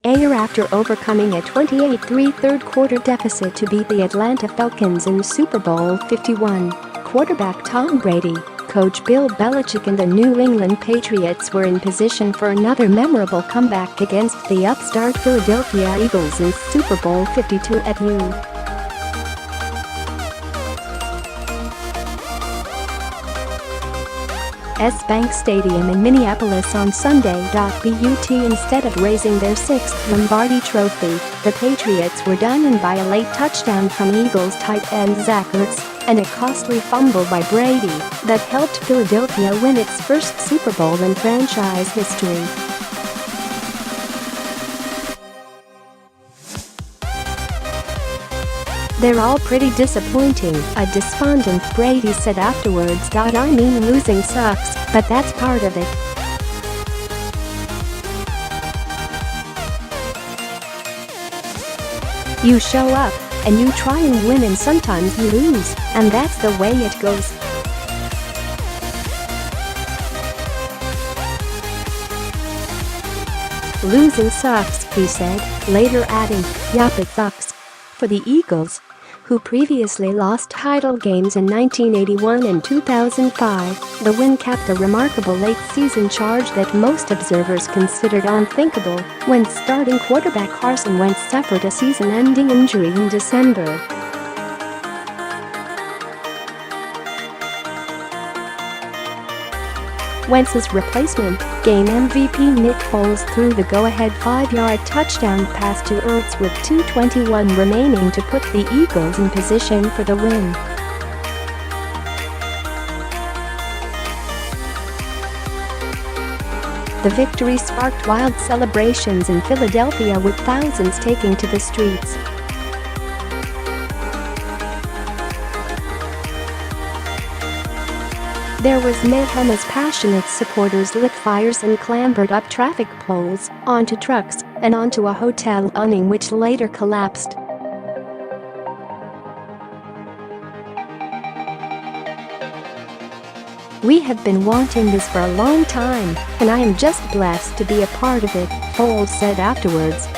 Ayear after overcoming a 28-3 third-quarter deficit to beat the Atlanta Falcons in Super Bowl 51. Quarterback Tom Brady, coach Bill Belichick and the New England Patriots were in position for another memorable comeback against the upstart Philadelphia Eagles in Super Bowl 52 at U.S.Bank Stadium in Minneapolis on Sunday.But instead of raising their sixth Lombardi Trophy, the Patriots were done in by a late touchdown from Eagles tight end Zach Ertz and a costly fumble by Brady that helped Philadelphia win its first Super Bowl in franchise history. "They're all pretty disappointing," a despondent Brady said afterwards. "I mean, losing sucks, but that's part of it. You show up, and you try and win, and sometimes you lose, and that's the way it goes." "Losing sucks," he said, later adding, "Yup, it sucks." For the Eagles, who previously lost title games in 1981 and 2005, the win capped a remarkable late-season charge that most observers considered unthinkable when starting quarterback Carson Wentz suffered a season-ending injury in December. Wentz's replacement, game MVP Nick Foles threw the go-ahead 5-yard touchdown pass to Ertz with 2:21 remaining to put the Eagles in position for the win. The victory sparked wild celebrations in Philadelphia with thousands taking to the streets. There was mayhem as passionate supporters lit fires and clambered up traffic poles, onto trucks, and onto a hotel awning which later collapsed. "We have been wanting this for a long time, and I am just blessed to be a part of it," Foles said afterwards.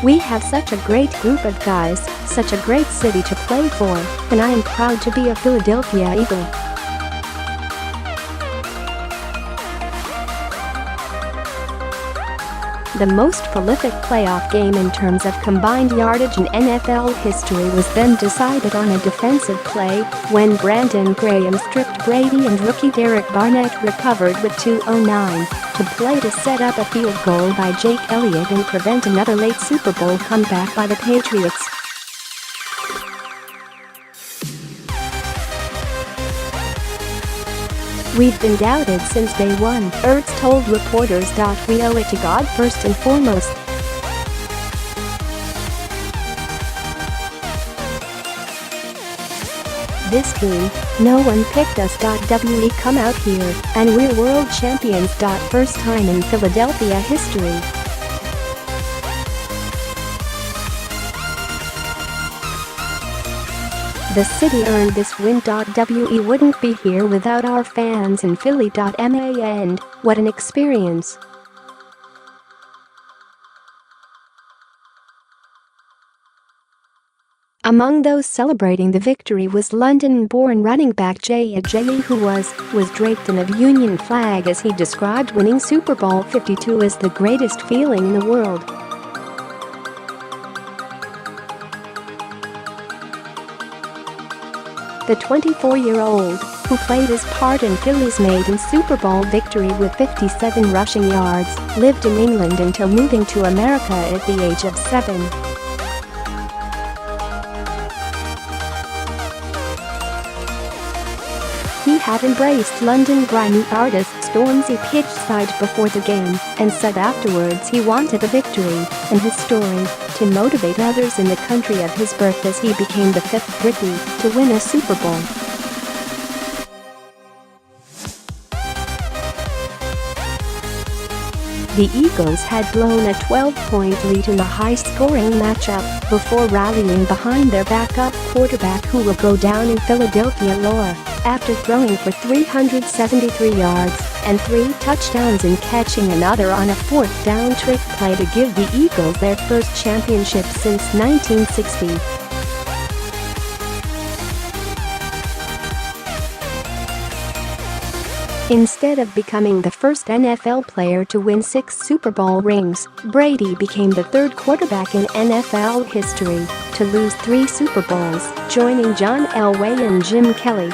"We have such a great group of guys, such a great city to play for, and I am proud to be a Philadelphia Eagle." The most prolific playoff game in terms of combined yardage in NFL history was then decided on a defensive play when Brandon Graham stripped Brady and rookie Derek Barnett recovered with 2:09 to play to set up a field goal by Jake Elliott and prevent another late Super Bowl comeback by the Patriots. "We've been doubted since day one," Ertz told reporters. "We owe it to God first and foremost. This team, no one picked us. We come out here, and we're world champions. First time in Philadelphia history." "The city earned this win. We wouldn't be here without our fans in Philly. And what an experience." Among those celebrating the victory was London-born running back Jay Ajayi, who was draped in a Union flag as he described winning Super Bowl 52 as the greatest feeling in the world. The 24-year-old, who played his part in Philly's maiden Super Bowl victory with 57 rushing yards, lived in England until moving to America at the age of 7. He had embraced London grimy artist Stormzy pitchside before the game and said afterwards he wanted a victory and his story to motivate others in the country of his birth as he became the 5th Briton to win a Super Bowl. The Eagles had blown a 12-point lead in the high-scoring matchup before rallying behind their backup quarterback, who will go down in Philadelphia lore after throwing for 373 yards and 3 touchdowns and catching another on a fourth-down trick play to give the Eagles their first championship since 1960. Instead of becoming the first NFL player to win 6 Super Bowl rings, Brady became the third quarterback in NFL history to lose 3 Super Bowls, joining John Elway and Jim Kelly.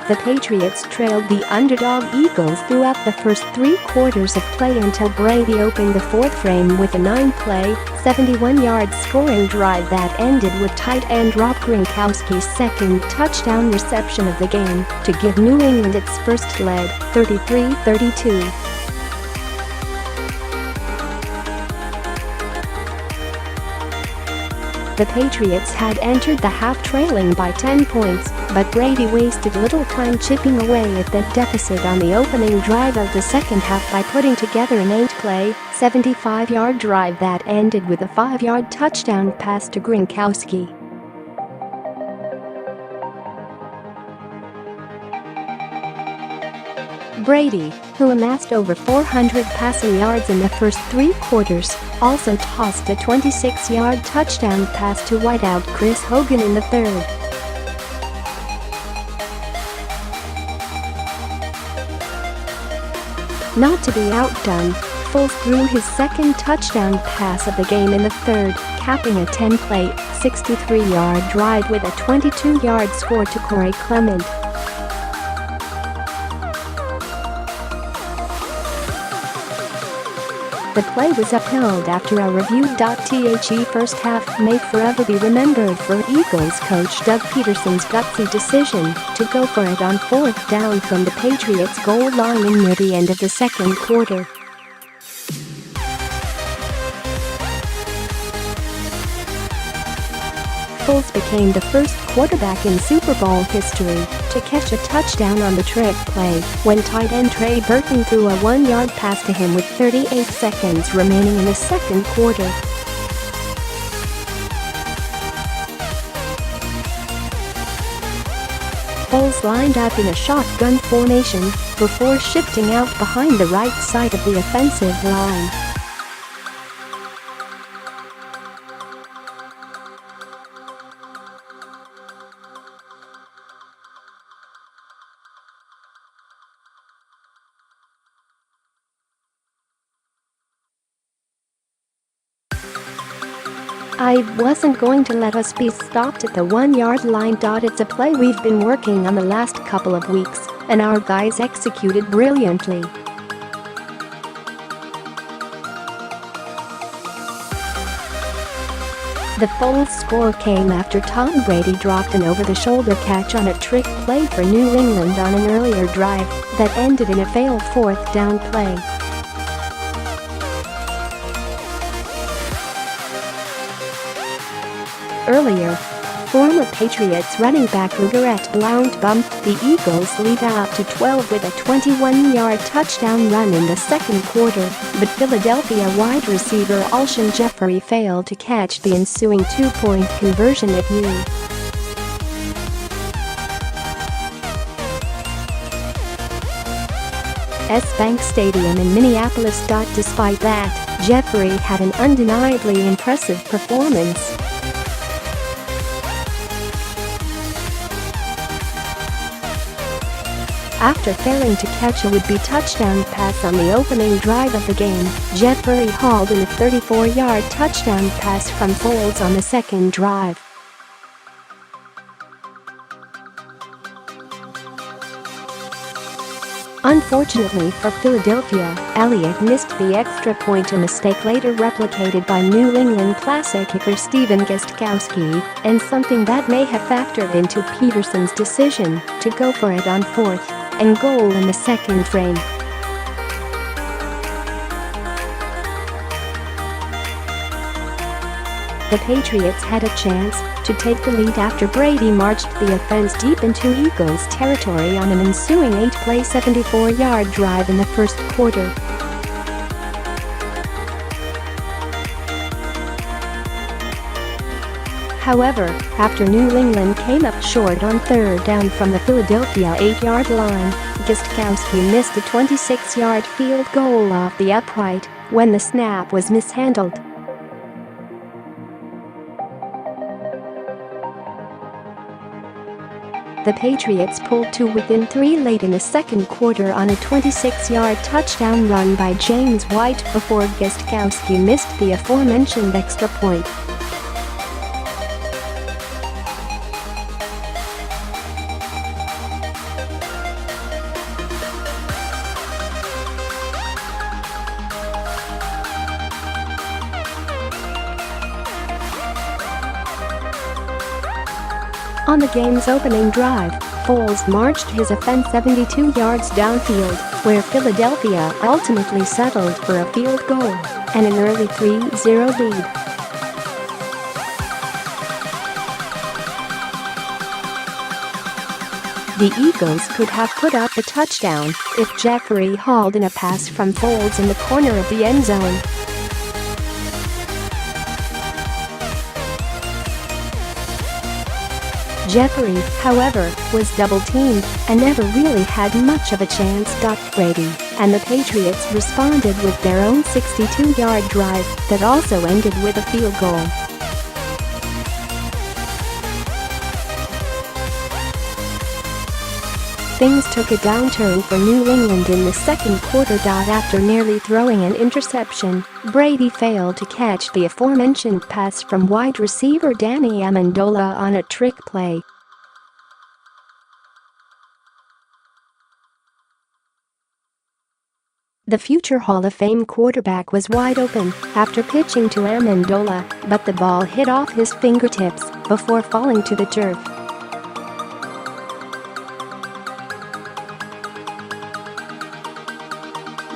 The Patriots trailed the underdog Eagles throughout the first 3 quarters of play until Brady opened the fourth frame with a 9-play, 71-yard scoring drive that ended with tight end Rob Gronkowski's second touchdown reception of the game to give New England its first lead, 33-32. The Patriots had entered the half trailing by 10 points, but Brady wasted little time chipping away at that deficit on the opening drive of the second half by putting together an 8-play, 75-yard drive that ended with a 5-yard touchdown pass to Gronkowski. Brady, who amassed over 400 passing yards in the first 3 quarters, also tossed a 26-yard touchdown pass to wideout Chris Hogan in the third. Not to be outdone, Foles threw his second touchdown pass of the game in the third, capping a 10-play, 63-yard drive with a 22-yard score to Corey Clement. The play was upheld after a review.The first half may forever be remembered for Eagles coach Doug Peterson's gutsy decision to go for it on fourth down from the Patriots' goal line near the end of the second quarter. Foles became the first quarterback in Super Bowl history to catch a touchdown on the trick play when tight end Trey Burton threw a 1-yard pass to him with 38 seconds remaining in the second quarter. Foles lined up in a shotgun formation before shifting out behind the right side of the offensive line. I wasn't going to let us be stopped at the 1-yard line. It's a play we've been working on the last couple of weeks, and our guys executed brilliantly. The Foles score came after Tom Brady dropped an over-the-shoulder catch on a trick play for New England on an earlier drive that ended in a failed fourth down play. Earlier, former Patriots running back LeGarrette Blount bumped the Eagles' lead out to 12 with a 21-yard touchdown run in the second quarter, but Philadelphia wide receiver Alshon Jeffrey failed to catch the ensuing 2-point conversion at U.S.Bank Stadium in Minneapolis. Despite that, Jeffrey had an undeniably impressive performance. After failing to catch a would-be touchdown pass on the opening drive of the game, Jeffrey hauled in a 34-yard touchdown pass from Foles on the second drive. Unfortunately for Philadelphia, Elliott missed the extra point, a mistake later replicated by New England Classic kicker Stephen Gostkowski, and something that may have factored into Peterson's decision to go for it on fourth and goal in the second frame. The Patriots had a chance to take the lead after Brady marched the offense deep into Eagles territory on an ensuing 8-play 74-yard drive in the first quarter. However, after New England came up short on third down from the Philadelphia 8-yard line, Gostkowski missed a 26-yard field goal off the upright when the snap was mishandled. The Patriots pulled to within 3 late in the second quarter on a 26-yard touchdown run by James White before Gostkowski missed the aforementioned extra point. On the game's opening drive, Foles marched his offense 72 yards downfield, where Philadelphia ultimately settled for a field goal and an early 3-0 lead. The Eagles could have put up a touchdown if Jeffery hauled in a pass from Foles in the corner of the end zone. Jeffery, however, was double-teamed and never really had much of a chance. Brady and the Patriots responded with their own 62-yard drive that also ended with a field goal. Things took a downturn for New England in the second quarter. After nearly throwing an interception, Brady failed to catch the aforementioned pass from wide receiver Danny Amendola on a trick play. The future Hall of Fame quarterback was wide open after pitching to Amendola, but the ball hit off his fingertips before falling to the turf.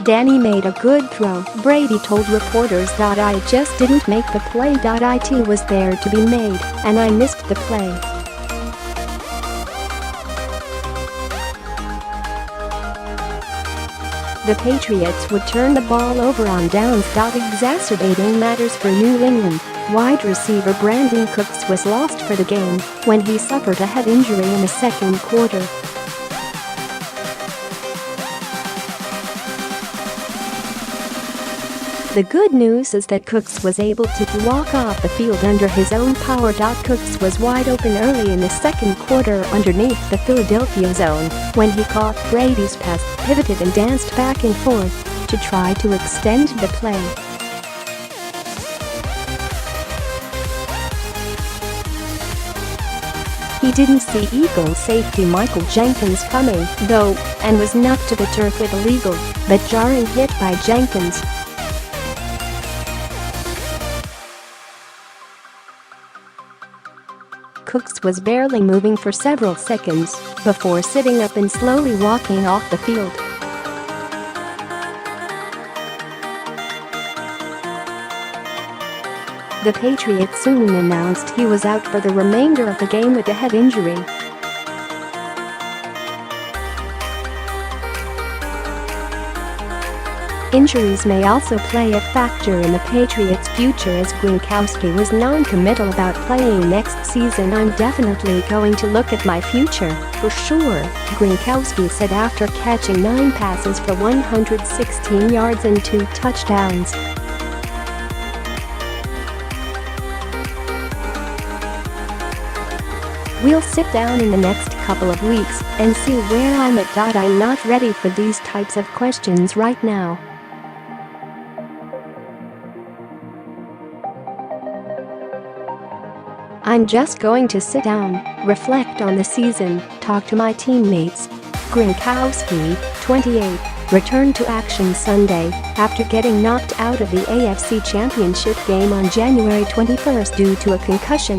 Danny made a good throw, Brady told reporters. I just didn't make the play. It was there to be made, and I missed the play. The Patriots would turn the ball over on downs. Exacerbating matters for New England, wide receiver Brandon Cooks was lost for the game when he suffered a head injury in the second quarter. The good news is that Cooks was able to walk off the field under his own power. Cooks was wide open early in the second quarter underneath the Philadelphia zone when he caught Brady's pass, pivoted and danced back and forth to try to extend the play. He didn't see Eagles safety Michael Jenkins coming, though, and was knocked to the turf with a legal but jarring hit by Jenkins. Cooks was barely moving for several seconds before sitting up and slowly walking off the field. The Patriots soon announced he was out for the remainder of the game with a head injury. Injuries may also play a factor in the Patriots' future, as Gronkowski was non-committal about playing next season. I'm definitely going to look at my future, for sure, Gronkowski said after catching 9 passes for 116 yards and 2 touchdowns. We'll sit down in the next couple of weeks and see where I'm at. I'm not ready for these types of questions right now. I'm just going to sit down, reflect on the season, talk to my teammates. Gronkowski, 28, returned to action Sunday after getting knocked out of the AFC Championship game on January 21st due to a concussion.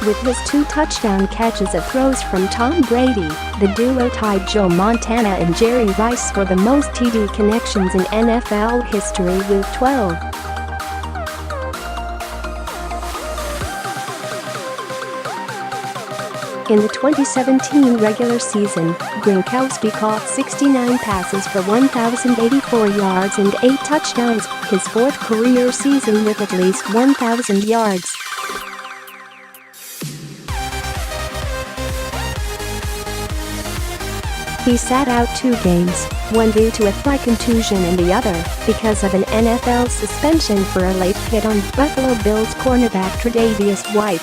With his 2 touchdown catches of throws from Tom Brady, the duo tied Joe Montana and Jerry Rice for the most TD connections in NFL history with 12. In the 2017 regular season, Gronkowski caught 69 passes for 1,084 yards and 8 touchdowns, his 4th career season with at least 1,000 yards. He sat out 2 games, one due to a thigh contusion and the other because of an NFL suspension for a late hit on Buffalo Bills cornerback Tre'Davious White.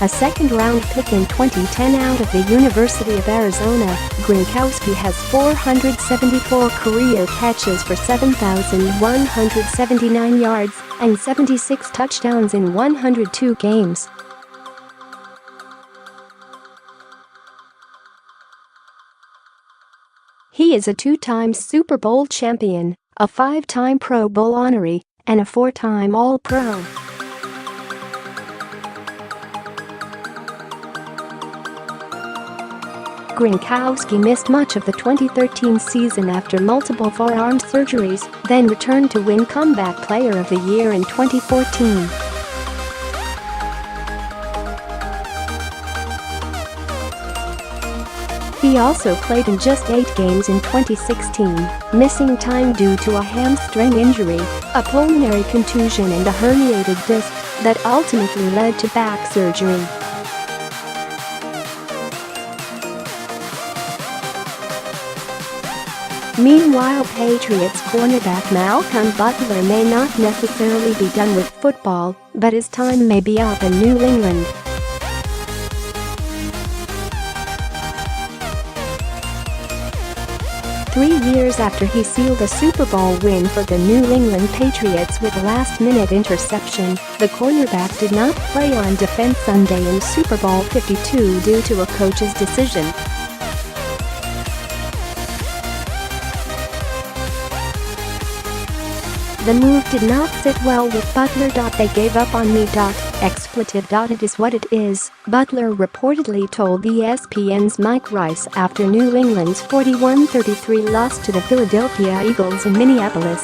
A second-round pick in 2010 out of the University of Arizona, Gronkowski has 474 career catches for 7,179 yards and 76 touchdowns in 102 games. He is a 2-time Super Bowl champion, a 5-time Pro Bowl honoree, and a 4-time All-Pro. Gronkowski missed much of the 2013 season after multiple forearm surgeries, then returned to win Comeback Player of the Year in 2014. He also played in just 8 games in 2016, missing time due to a hamstring injury, a pulmonary contusion and a herniated disc that ultimately led to back surgery. Meanwhile, Patriots cornerback Malcolm Butler may not necessarily be done with football, but his time may be up in New England. Three years after he sealed a Super Bowl win for the New England Patriots with a last-minute interception, the cornerback did not play on defense Sunday in Super Bowl 52 due to a coach's decision. The move did not sit well with Butler. They gave up on me. Expletive. It is what it is, Butler reportedly told ESPN's Mike Rice after New England's 41-33 loss to the Philadelphia Eagles in Minneapolis.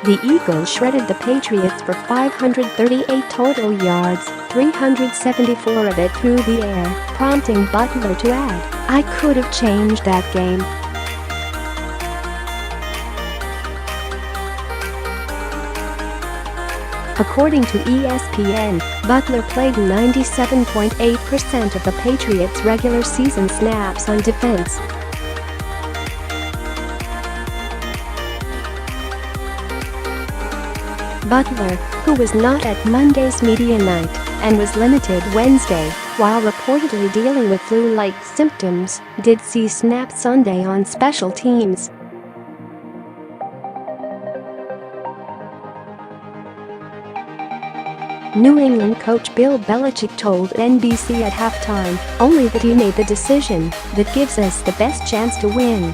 The Eagles shredded the Patriots for 538 total yards, 374 of it through the air, prompting Butler to add, "I could have changed that game." According to ESPN, Butler played 97.8% of the Patriots' regular season snaps on defense. Butler, who was not at Monday's media night and was limited Wednesday, while reportedly dealing with flu-like symptoms, did see snaps Sunday on special teams. New England coach Bill Belichick told NBC at halftime only that he made the decision that gives us the best chance to win.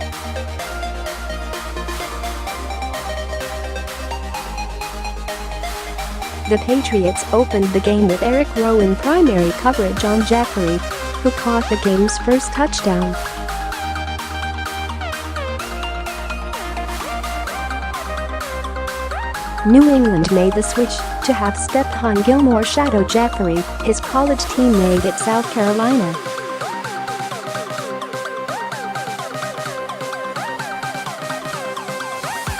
The Patriots opened the game with Eric Rowe in primary coverage on Jeffrey, who caught the game's first touchdown. New England made the switch to have Stephon Gilmore shadow Jeffrey, his college teammate at South Carolina.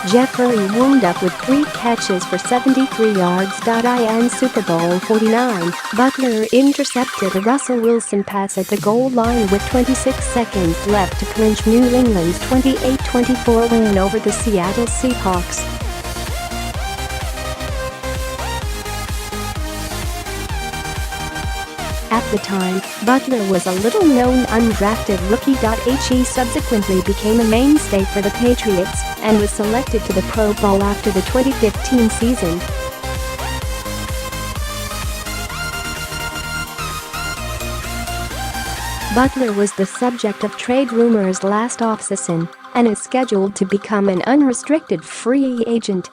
Jeffrey wound up with 3 catches for 73 yards. In Super Bowl 49, Butler intercepted a Russell Wilson pass at the goal line with 26 seconds left to clinch New England's 28-24 win over the Seattle Seahawks. At the time, Butler was a little-known undrafted rookie. He subsequently became a mainstay for the Patriots and was selected to the Pro Bowl after the 2015 season. Butler was the subject of trade rumors last offseason and is scheduled to become an unrestricted free agent.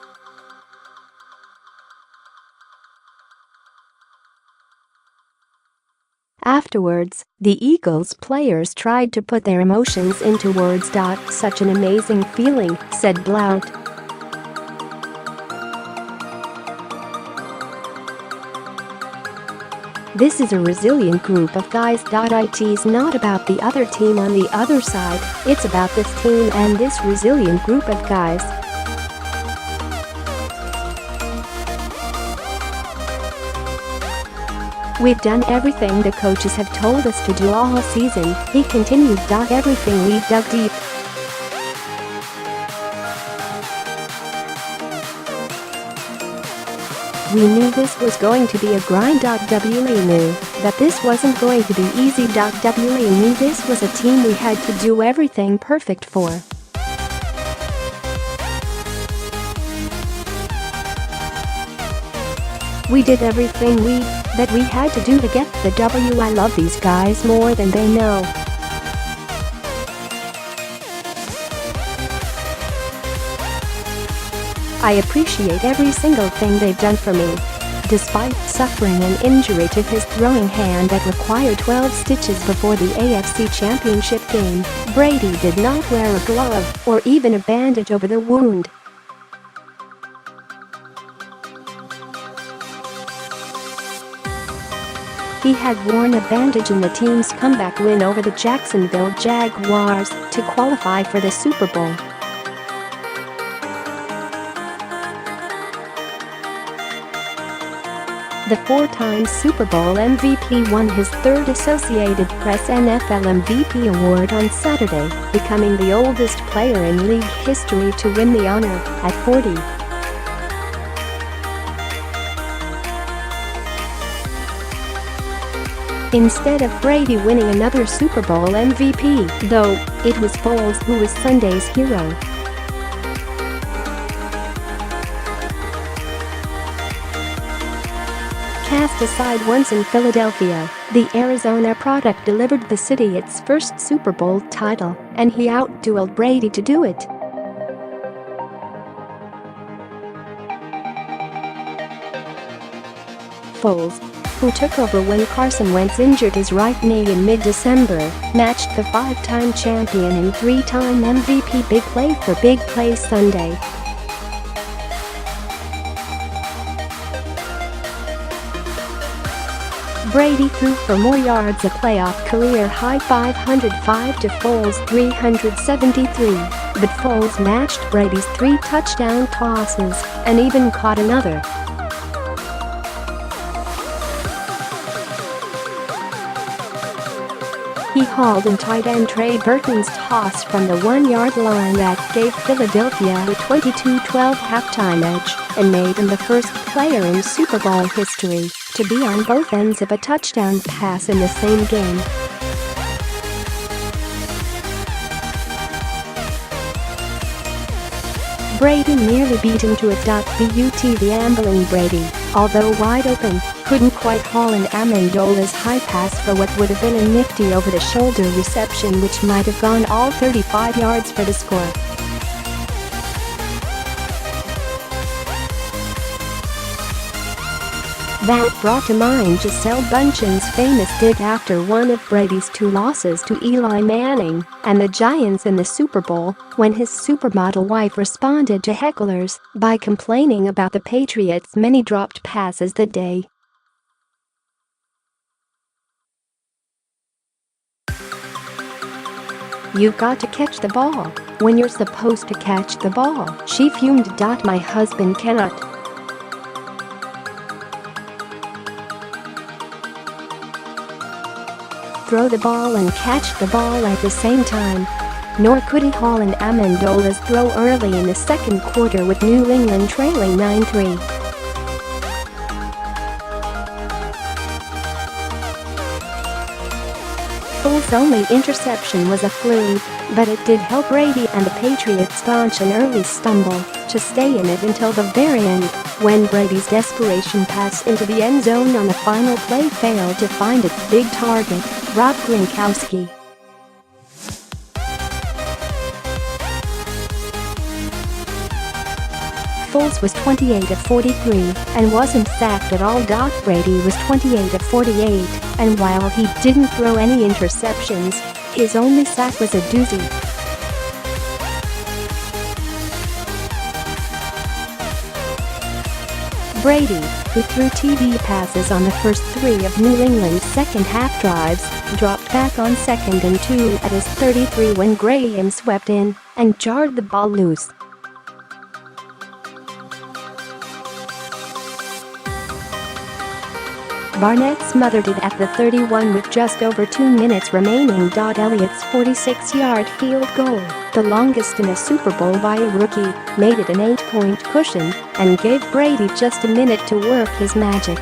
Afterwards, the Eagles players tried to put their emotions into words. "Such an amazing feeling," said Blount. "This is a resilient group of guys. It's not about the other team on the other side, it's about this team and this resilient group of guys." "We've done everything the coaches have told us to do all season," he continued. "Everything we've dug deep. We knew this was going to be a grind. We knew that this wasn't going to be easy. We knew this was a team we had to do everything perfect for." "We did everything that we had to do to get the W. I love these guys more than they know. I appreciate every single thing they've done for me." Despite suffering an injury to his throwing hand that required 12 stitches before the AFC Championship game, Brady did not wear a glove or even a bandage over the wound. He had worn a bandage in the team's comeback win over the Jacksonville Jaguars to qualify for the Super Bowl. The four-time Super Bowl MVP won his third Associated Press NFL MVP award on Saturday, becoming the oldest player in league history to win the honor at 40. Instead of Brady winning another Super Bowl MVP, though, it was Foles who was Sunday's hero. Cast aside once in Philadelphia, the Arizona product delivered the city its first Super Bowl title, and he out-dueled Brady to do it. Foles, who took over when Carson Wentz injured his right knee in mid-December, matched the five-time champion and three-time MVP Big Play for Big Play Sunday. Brady threw for more yards, a playoff career-high 505 to Foles' 373, but Foles matched Brady's 3 touchdown tosses and even caught another. He hauled in tight end Trey Burton's toss from the 1-yard line that gave Philadelphia a 22-12 halftime edge and made him the first player in Super Bowl history to be on both ends of a touchdown pass in the same game. Brady nearly beat him to it. But the ambling Brady, although wide open, couldn't quite haul in Amendola's high pass for what would have been a nifty over-the-shoulder reception which might have gone all 35 yards for the score. That brought to mind Gisele Bündchen's famous dig after one of Brady's 2 losses to Eli Manning and the Giants in the Super Bowl, when his supermodel wife responded to hecklers by complaining about the Patriots' many dropped passes that day. "You've got to catch the ball when you're supposed to catch the ball," she fumed. "My husband cannot throw the ball and catch the ball at the same time. Nor could he haul in Amendola's throw early in the second quarter with New England trailing 9-3. Foles' only interception was a fluke, but it did help Brady and the Patriots staunch an early stumble to stay in it until the very end, when Brady's desperation pass into the end zone on the final play failed to find its big target. Rob Gronkowski. Foles was 28 of 43 and wasn't sacked at all. Brady was 28 of 48, and while he didn't throw any interceptions, his only sack was a doozy. Brady, who threw TD passes on the first 3 of New England's second-half drives, dropped back on 2nd and 2 at his 33 when Graham swept in and jarred the ball loose. Barnett smothered it at the 31 with just over 2 minutes remaining. Elliott's 46-yard field goal, the longest in a Super Bowl by a rookie, made it an 8-point cushion and gave Brady just a minute to work his magic.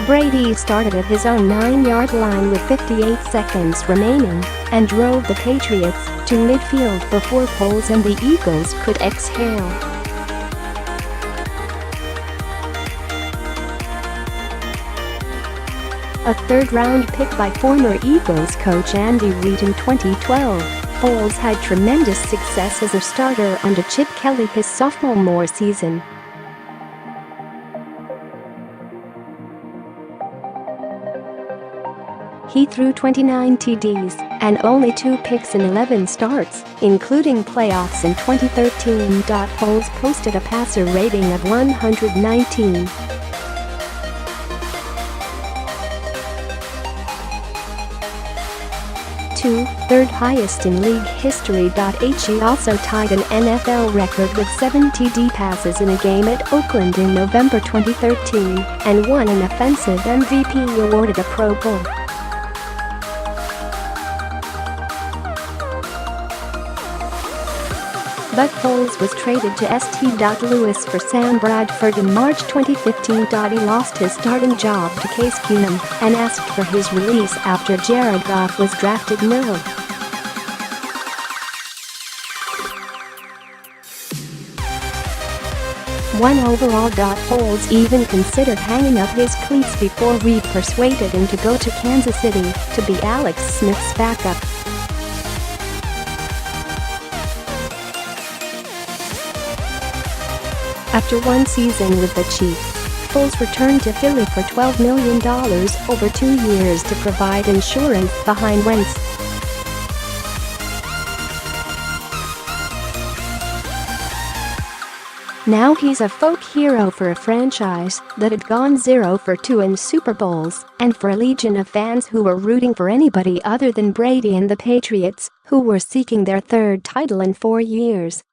Brady started at his own 9-yard line with 58 seconds remaining and drove the Patriots to midfield before Foles and the Eagles could exhale. A third-round pick by former Eagles coach Andy Reid in 2012, Foles had tremendous success as a starter under Chip Kelly his sophomore season. He threw 29 TDs and only 2 picks in 11 starts, including playoffs in 2013. Foles posted a passer rating of 119. Third highest in league history. He also tied an NFL record with 7 TD passes in a game at Oakland in November 2013 and won an offensive MVP award at a Pro Bowl. But Foles was traded to St. Louis for Sam Bradford in March 2015. He lost his starting job to Case Keenum and asked for his release after Jared Goff was drafted No. 1 overall. Foles even considered hanging up his cleats before Reid persuaded him to go to Kansas City to be Alex Smith's backup. After 1 season with the Chiefs, Foles returned to Philly for $12 million over 2 years to provide insurance behind Wentz. Now he's a folk hero for a franchise that had gone 0-2 in Super Bowls and for a legion of fans who were rooting for anybody other than Brady and the Patriots, who were seeking their 3rd title in 4 years.